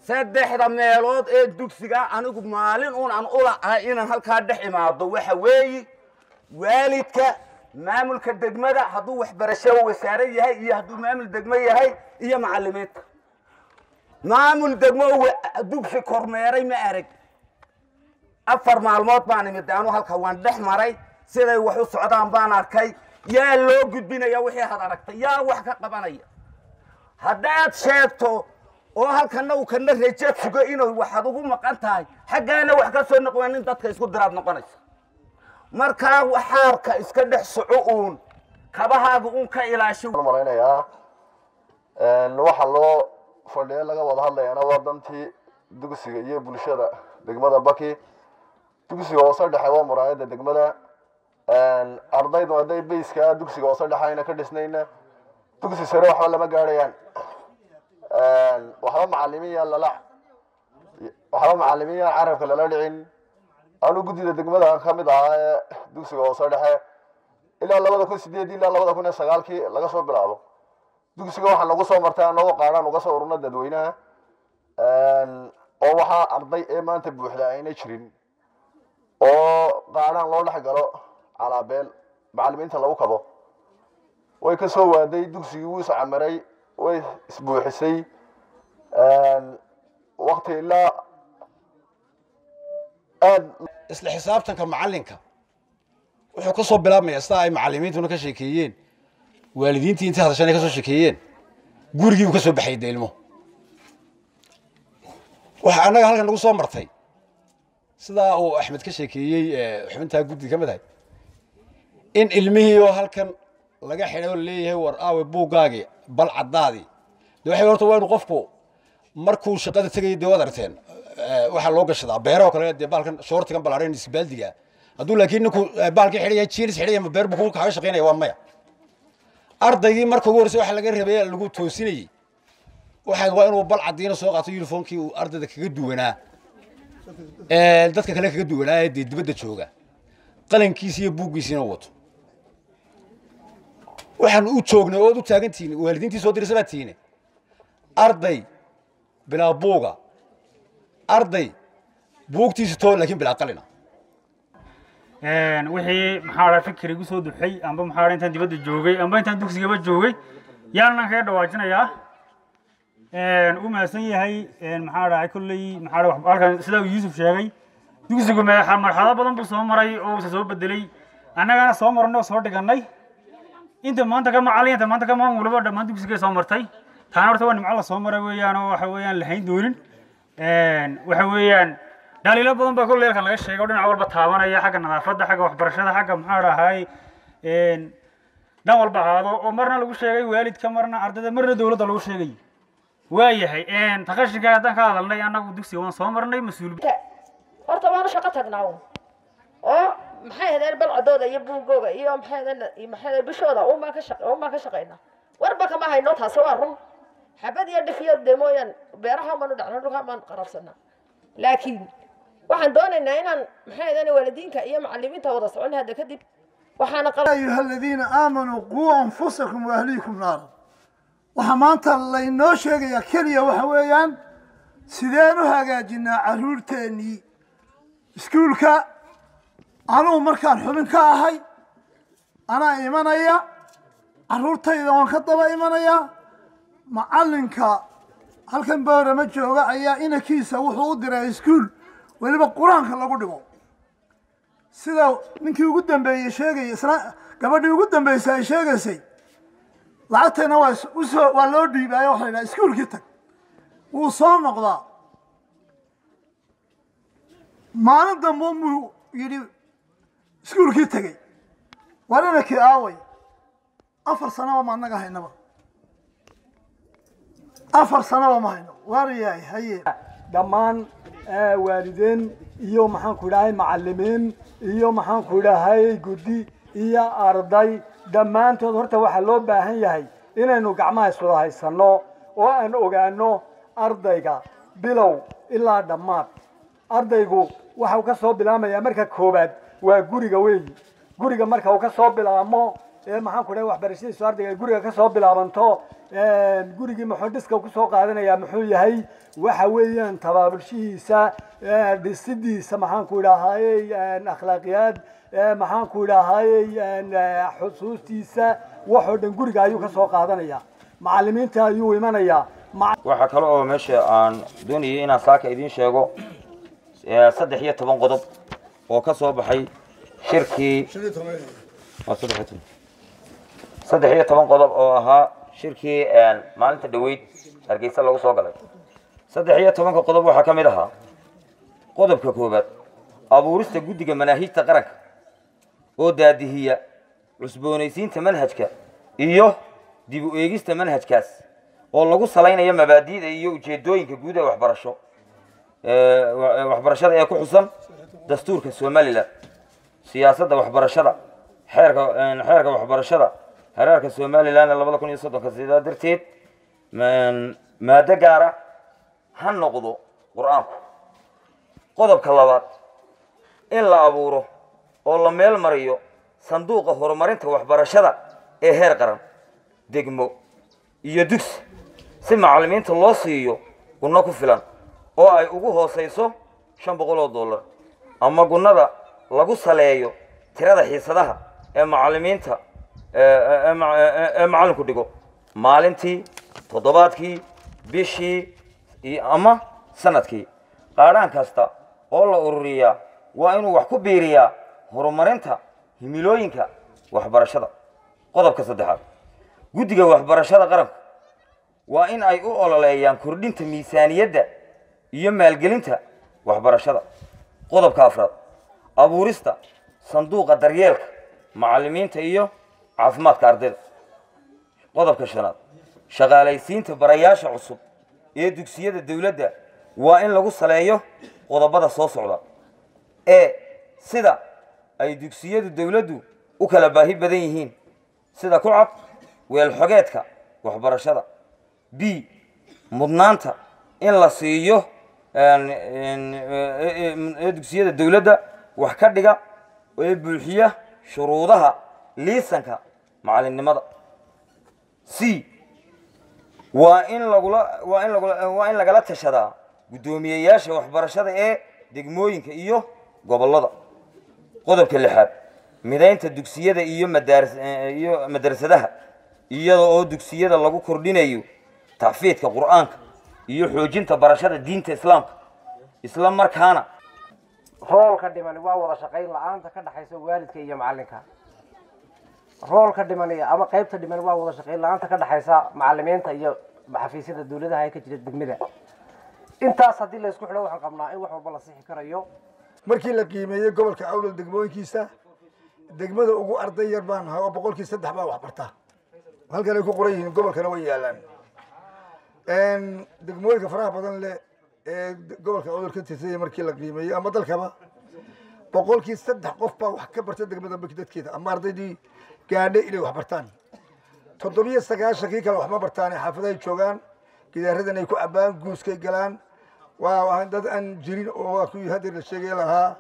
saddexda meelood ee dugsiga anigu maalin aan ulahay inaan halkaa dhex imaado waxa weeye waalidka maamulka degmada hadduu waxbarasho wasaare yahay iyo hadduu maamul degmo yahay iyo macallimiinta maamul degmo dugsi kormeeray ma arag 4 maalmood baan imid aanu halka waan dhex maray siday wax u socdaan baan arkay yaa loo gudbinaya wixii had aragtay yaa wax ka qabanaya haddaad sheegto oo halkana uu kana reejeed sugo inuu waxaad ugu maqan tahay xaggaana wax ka soo noqonin dadka isku diraad noqonaysa marka waxaarka iska dhex soco kabahaaga ka ilaasho malaynayaa waxa loo fadhiyo laga wada hadlayana wadantii dugsiga iyo bulshada degmada Baki dugsiga oo saddex waa muraayada degmada ardaydu haday bayska dugsiga oo saddexayna ka dhisnayna dugsi sare waxa lama gaarayaan waxa macallimiin carabka lala dhicin anu gudida degmada kamid ah dugsiga oo saddex ilaa 2008 ilaa 2009 laga soo bilaabo dugsiga waxa lagu soo martay anagoo qaaran uga soo ururna dadweynaha oo waxa arday ee maanta buuxda ayna jirin oo qaaran loo dhax galo alaabeel macallimiinta lagu kabo way ka soo waaday dugsiga uu sacmaray way isbuuxisay waqti ilaa isla xisaabtanka macallinka wuxuu ka soo bilaabmaya sida ay macallimiintuna ka sheekeeyeen waalidiintii inta hadashanay ka soo sheekeeyeen gurigii uu ka soo baxay deelmo waxa anaga halkan lagu soo martay sida uu Axmed ka sheekeeyay xubinta guddi kamid ah in ilmihii oo halkan laga xidhay leeyahay war aawe buugaagi bal cadaadi waxay horta waa inuu qofku markuu shaqada tagay dawad arteen waxa loo gashadaa beero kale ee baalkan shortigan balaarin isbaaldiga haduu laakiin ninku baalka xidhay jeelis xidhay ama beer buu ka shaqeynaya waa maya ardaygii markuu ugu horeysay waxa laga rabay lagu toosinayay waxa waa inuu bal cadiina soo qaato uniformkii uu ardayda kaga duwanaa dadka kale kaga duwanaa ee dibadda jooga qalankiisa iyo buugiisina wato waxaan u joognay oo u taagantiin waalidiintii soo diray sababtiina arday bila buuga arday buugtiisa too laakiin bila qalina wixii maxaa fikrigu soo duxay amba maxaa intaan dibadda joogay amba intaan dugsigaba joogay yaanan ka dhawaajinayaa u maasan yahay maxaa raay kullay maxaa wax halkan sida Yuusuf sheegay dugsigu marxalado badan buu soo maray oo soo bedelay annagana soo marnay soo dhiganay inta maanta ka macallinta maanta ka maamulaba dhammaan dugsiga soo martay taana horta waa nimco la soo maray weeyaan oo waxa weeyaan lahayn doonin waxa weeyaan dhaliilo badan baa kullay halkan laga sheegay dhinac walba taabanaya xagga nadaafadda xagga waxbarashada xagga maxaa rahay dhan walba ahaado oo marna lagu sheegay waalidka marna ardayda marna dawladda lagu sheegay waayahay taqashiga haddaan ka hadalnay annagu dugsiga waan soo marnay mas'uuliyadda horta waan shaqo tagnaa oo maxay ahayd balcadooda iyo buugooga iyo maxay bishooda oo ma ka shaqeynaa warba kama hayno taas waa run xabad iyo dhifiyo demooyan beeraha ma dhacno dhulka ma qarabsana laakiin waxaan doonaynaa inaan maxay ahayd waalidiinka iyo macallimiinta wada socon hada kadib waxaana qalay alladina aamanu qu anfusakum wa ahlikum nar waxa maanta la inoo sheegaya kaliya waxa weeyaan sideen u hagaajinaa caruurteeni iskuulka anuu markaan xubin ka ahay ana imanaya caruurtayda waan ka daba imanaya macallinka halkan boorama jooga ayaa inakiisa wuxuu u diray iskuul waliba quraanka lagu dhigo sida ninkii ugu dambeeyay sheegay isla gabadhii ugu dambeysay ay sheegaysay lacagtana waa loo dhiibay waxa la iskuulkii tag wuu soo noqdaa maalin dambe uu yidhi iskuulkii tagay warina kii aaway 4 sano ma anaga haynaba 4 sano ma hayno wariyay haye dhammaan waalidiin iyo maxaan ku dhahay macallimiin iyo maxaan ku dhahay guddi iyo arday dhammaantood horta waxa loo baahan yahay inaynu gacmaha iswada haysano oo aan ogaano ardayga bilow ilaa dhammaad ardaygu waxa uu ka soo bilaabaya marka koobaad waa guriga weey guriga marka uu ka soo bilaabo maxaan ku dhahay waxbarashadiisu ardayga guriga ka soo bilaabanto gurigii muxuu dhiska ku soo qaadanayaa muxuu yahay waxa weeyaan tabaabulshihiisa dhisidiisa maxaan ku idhaahayey akhlaaqiyaad maxaan ku idhaahayey xusuustiisa waxoo dhan guriga ayuu ka soo qaadanayaa macallimiinta ayuu imanayaa waxaa kale oo meesha aan doonayay inaan saaka idiin sheego 13 qodob oo ka soo baxay shirkii 13 qodob oo ahaa shirkii maalinta dhaweyd hargeysa lagu soo galay 13 qodob waxaa ka mid ahaa qodobka koobaad abuurista guddiga manaahiijta qaranka oo daadihiya cusboonaysiinta manhajka iyo dib u eegista manhajkaas oo lagu salaynayo mabaadi'da iyo ujeedooyinka guud ee waxbarashada ee ku xusan dastuurka Soomaaliland siyaasadda waxbarashada xeerka waxbarashada xeerarka Soomaaliland 2013 sida darteed maada gaara ha noqdo quraanku qodobka labaad in la abuuro oo la meel mariyo sanduuqa horumarinta waxbarashada ee heer qaran degmo iyo dugsi si macallimiinta loo siiyo gunno ku filan oo ay ugu hooseyso $500 ama gunnada lagu saleeyo tirada xiisadaha ee macallimiinta macallinku dhigo maalintii toddobaadkii bishii ama sanadkii qaadhaan kasta oo la ururiyaa waa inuu wax ku biiriyaa horumarinta himilooyinka waxbarashada qodobka saddexaad guddiga waxbarashada qaranka waa in ay u ololeeyaan kordhinta miisaaniyadda iyo maalgelinta waxbarashada qodobka afraad abuurista sanduuqa daryeelka macallimiinta iyo caafimaadka ardayda qodobka shanaad shaqaalaysiinta barayaasha cusub ee dugsiyada dawladda waa in lagu saleeyo qodobada soo socda ee sida ay dugsiyada dawladdu u kala baahi badan yihiin sida ku cad weel xogeedka waxbarashada b mudnaanta in la siiyo dugsiyada dawladda wax ka dhiga ee buuxiya shuruudaha liisanka macallinnimada c waa in lagala tashadaa guddoomiyeyaasha waxbarashada ee degmooyinka iyo gobollada qodobka lixaad midaynta dugsiyada iyo madrasadaha iyada oo dugsiyada lagu kordhinayo taxfiidka qur'aanka iyo xoojinta barashada diinta islaamka isla markaana roolka dhiman waa wada shaqayn la'aanta ka dhaxaysa waalidka iyo macallinka roolka dhiman ama qaybta dhiman waa wada shaqayn la'aanta ka dhaxaysa macallimiinta iyo xafiisyada dawladaha ee ka jira degmada intaas haddii la isku xidho waxaan qabnaa in wax walba la sixi karayo markii la qiimeeyey gobolka awdal degmooyinkiisa degmada ugu arday yar baan ahaa oo 3% baa wax barta halkan ay ku qoran yihiin gobolkana way yaalaan degmooyinka faraha badan leh ee gobolka awdal ka tirsan markii la qiimeeyey ama dalkaba 3% qof baa wax ka barta degmada dadkeeda ama ardaydii gaadhay inay wax bartaan 790 kale wax ma bartaan xaafadaha joogaan gidaaradan ay ku abaan guuskay galaan waa dad aan jirin oo ku hadir la sheegay lahaa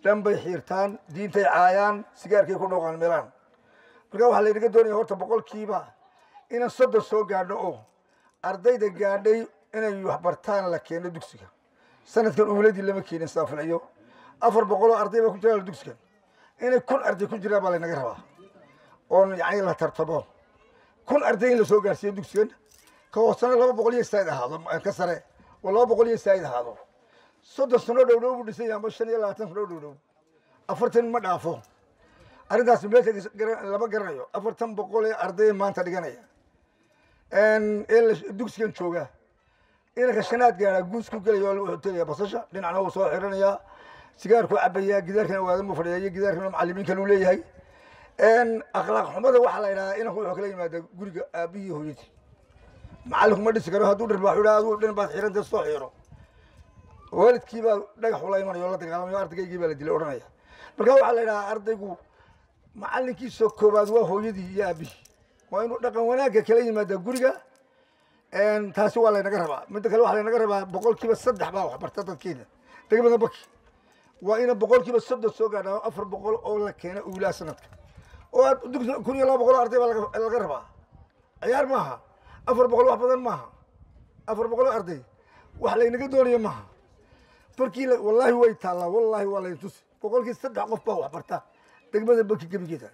dhanbay xiirtaan diintay caayaan sigaarkay ku dhooqaan meelaan marka waxa la inaga doonayaa horta 100kiiba inaan 30 soo gaadho oo ardayda gaadhay inay wax bartaan la keeno dugsiga sanadkan uuladii lama keenin saaflayo 400 arday baa ku jira dugsiga inay 1000 arday ku jira baa la inaga rabaa oo yaani la tartabo 1000 arday la soo gaarsiyo dugsigan ka hoosana 200 sayd ahaado ka sare oo 200 sayd ahaado 30 sano dhow u dhisay ama 25 sano dhow 40 ma dhaafo arintaas meesha laba garanayo 400 arday maanta dhiganaya dugsigan jooga inaka shanaad gaara guusku galayo oo hotelaya basasha dhinacna uu soo xiranaya sigaarku cabaya gidaarkana waada mu fadhiyay gidaarkana macallimiinta uu leeyahay akhlaaq xumada waxa la yiraahdaa inuu wuxuu kala yimaado guriga aabihii hooyadii macallinku ma dhisi karo hadduu dharbaax yiraahdo dhin baad xiranta soo xiro waalidkii baa dhagax ula imanayo la dagaalamayo ardaygii baa la dilay oranaya marka waxa la yiraahdaa ardaygu macallinkiisa koobaad waa hooyadii iyo aabihii waa inuu dhaqan wanaagga kala yimaado guriga taasi waa la inaga rabaa mid kale waxa la inaga rabaa 3% baa wax barta dadkeena degmada baki waa in 3% soo gaadho 400 oo la keeno uulaa sanadka oo dugsi 1200 arday baa laga rabaa ciyaar maaha 400 wax badan maaha 400 arday wax la inaga doonayo maaha farkii wallahi way taala wallahi waa la intus boqolkii 3 qof baa wax barta degmada baki gabigeeda